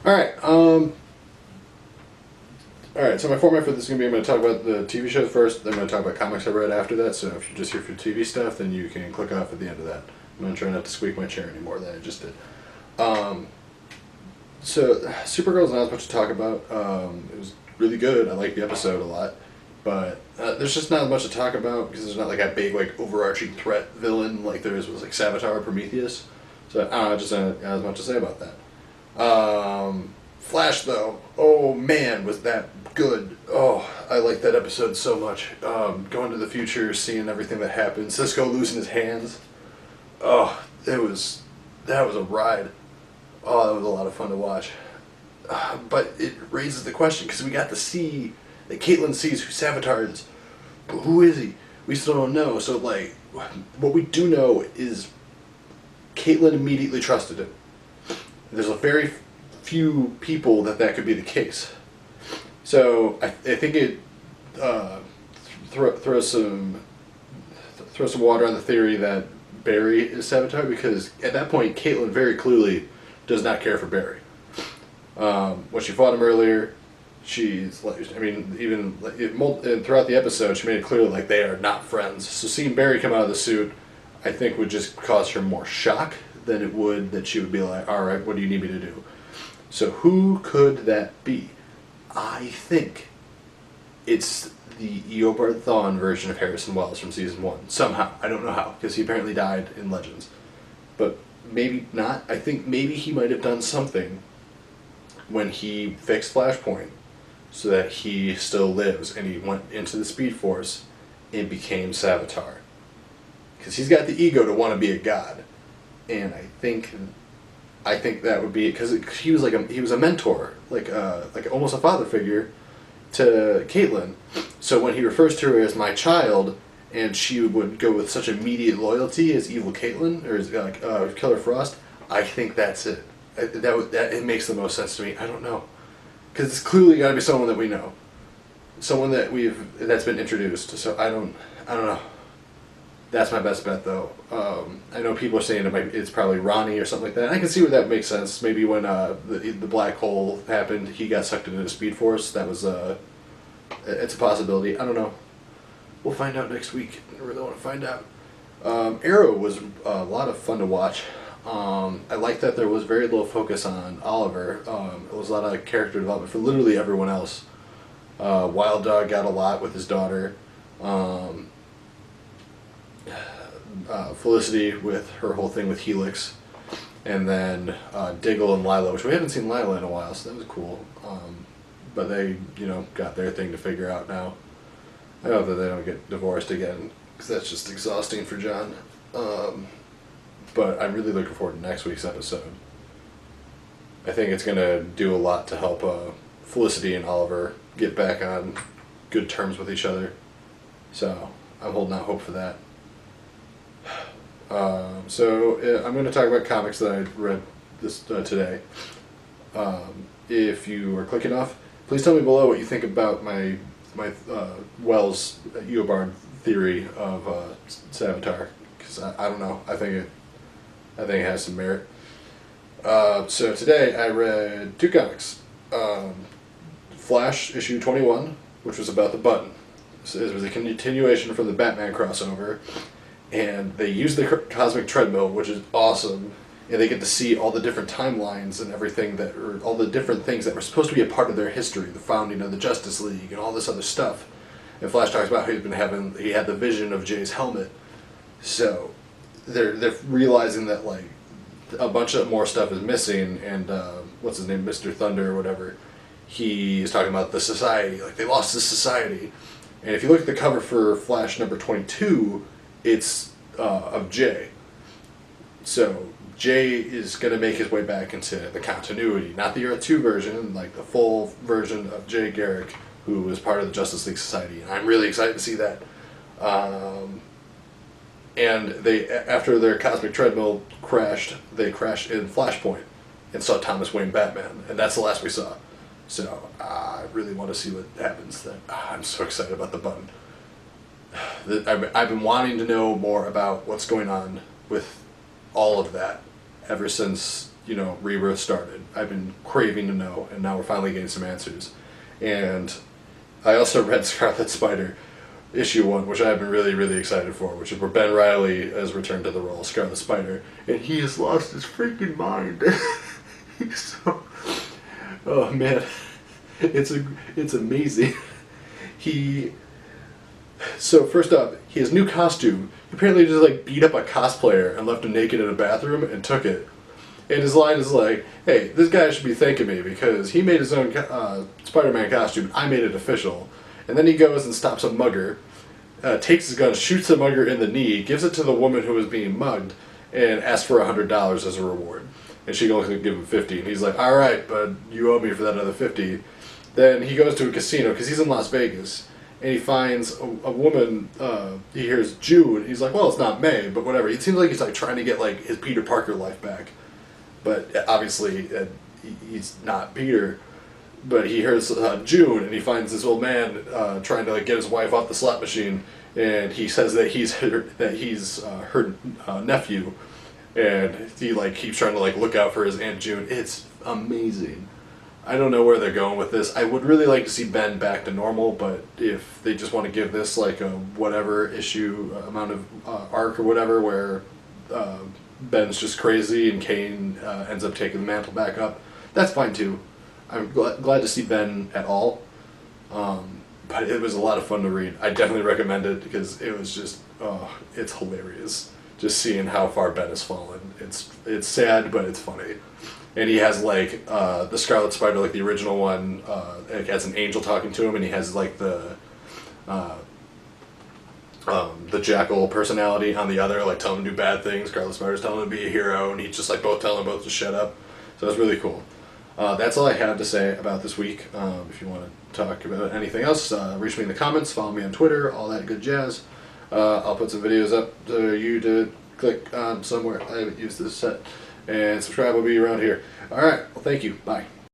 Alright, so my format for this is going to be I'm going to talk about the TV shows first, then I'm going to talk about comics I read after that, so if you're just here for TV stuff, then you can click off at the end of that. I'm going to try not to squeak my chair any more than I just did. So, Supergirl's not as much to talk about. It was really good. I liked the episode a lot. But there's just not as much to talk about because there's not like a big, like, overarching threat villain like there is with, like, Savitar or Prometheus. So, I don't know, just not as much to say about that. Flash, though, oh man, was that good. Oh, I liked that episode so much. Going to the future, seeing everything that happened, Cisco losing his hands. Oh, that was a ride. Oh, that was a lot of fun to watch. But it raises the question, because we got to see that Caitlin sees who Savitar is, but who is he? We still don't know. So, like, what we do know is Caitlin immediately trusted him. There's a very few people that could be the case. So I think it throws some water on the theory that Barry is Savitar, because at that point Caitlin very clearly does not care for Barry. When she fought him earlier, she's like, I mean, even throughout the episode, she made it clear like they are not friends. So seeing Barry come out of the suit, I think would just cause her more shock than it would that she would be like, all right, what do you need me to do? So who could that be? I think it's the Eobard Thawne version of Harrison Wells from season 1. Somehow. I don't know how, because he apparently died in Legends. But maybe not. I think maybe he might have done something when he fixed Flashpoint so that he still lives, and he went into the Speed Force and became Savitar. Because he's got the ego to want to be a god. And I think that would be, because he was a mentor, like almost a father figure to Caitlin. So when he refers to her as my child, and she would go with such immediate loyalty as evil Caitlin or as Killer Frost, I think that's it. That it makes the most sense to me. I don't know, because it's clearly got to be someone that we know, someone that's been introduced. So I don't know. That's my best bet, though. I know people are saying it's probably Ronnie or something like that. I can see where that makes sense. Maybe when the black hole happened, he got sucked into the Speed Force. That was it's a possibility. I don't know. We'll find out next week. I really want to find out. Arrow was a lot of fun to watch. I like that there was very little focus on Oliver. It was a lot of character development for literally everyone else. Wild Dog got a lot with his daughter. Felicity with her whole thing with Helix, and then Diggle and Lila, which we haven't seen Lila in a while, so that was cool. But they, got their thing to figure out now. I hope that they don't get divorced again, because that's just exhausting for John. But I'm really looking forward to next week's episode. I think it's going to do a lot to help Felicity and Oliver get back on good terms with each other. So I'm holding out hope for that. I'm going to talk about comics that I read this today. If you are clicking off, please tell me below what you think about my Wells Eobard theory of Savitar, because I don't know. I think it has some merit. So today I read 2 comics. Flash issue 21, which was about the button. So it was a continuation from the Batman crossover. And they use the cosmic treadmill, which is awesome, and they get to see all the different timelines and everything or all the different things that were supposed to be a part of their history, the founding of the Justice League and all this other stuff. And Flash talks about how he had the vision of Jay's helmet. So they're realizing that like a bunch of more stuff is missing, and what's his name, Mr. Thunder or whatever, he is talking about the society, like they lost the society. And if you look at the cover for Flash number 22. It's of Jay. So Jay is going to make his way back into the continuity, not the Earth 2 version, like the full version of Jay Garrick, who was part of the Justice League Society. And I'm really excited to see that. And they, after their cosmic treadmill crashed, they crashed in Flashpoint and saw Thomas Wayne Batman, and that's the last we saw. So I really want to see what happens then. I'm so excited about the button. I've been wanting to know more about what's going on with all of that ever since, Rebirth started. I've been craving to know, and now we're finally getting some answers. And I also read Scarlet Spider issue 1, which I've been really, really excited for, which is where Ben Reilly has returned to the role of Scarlet Spider, and he has lost his freaking mind. He's so... Oh, man. It's amazing. So first up, he has new costume. He apparently just like beat up a cosplayer and left him naked in a bathroom and took it. And his line is like, hey, this guy should be thanking me because he made his own Spider-Man costume. I made it official. And then he goes and stops a mugger, takes his gun, shoots the mugger in the knee, gives it to the woman who was being mugged, and asks for $100 as a reward. And she goes to give him $50. And he's like, all right, but you owe me for that other $50. Then he goes to a casino because he's in Las Vegas. And he finds a woman, he hears June, he's like, well, it's not May, but whatever. It seems like he's like trying to get like his Peter Parker life back. But obviously, he's not Peter. But he hears June, and he finds this old man trying to like get his wife off the slot machine, and he says that he's her nephew, and he like keeps trying to like look out for his Aunt June. It's amazing. I don't know where they're going with this. I would really like to see Ben back to normal, but if they just want to give this like a whatever issue amount of arc or whatever where Ben's just crazy and Kane ends up taking the mantle back up, that's fine too. I'm glad to see Ben at all, but it was a lot of fun to read. I definitely recommend it because it was just, it's hilarious just seeing how far Ben has fallen. It's sad, but it's funny. And he has like the Scarlet Spider, like the original one, it has an angel talking to him, and he has like the Jackal personality on the other, like telling him to do bad things. Scarlet Spider's telling him to be a hero, and he's just like telling them both to shut up. So that's really cool. That's all I have to say about this week. If you want to talk about anything else, reach me in the comments, follow me on Twitter, all that good jazz. I'll put some videos up for you to click on somewhere. I haven't used this set. And subscribe will be around here. Alright, well thank you. Bye.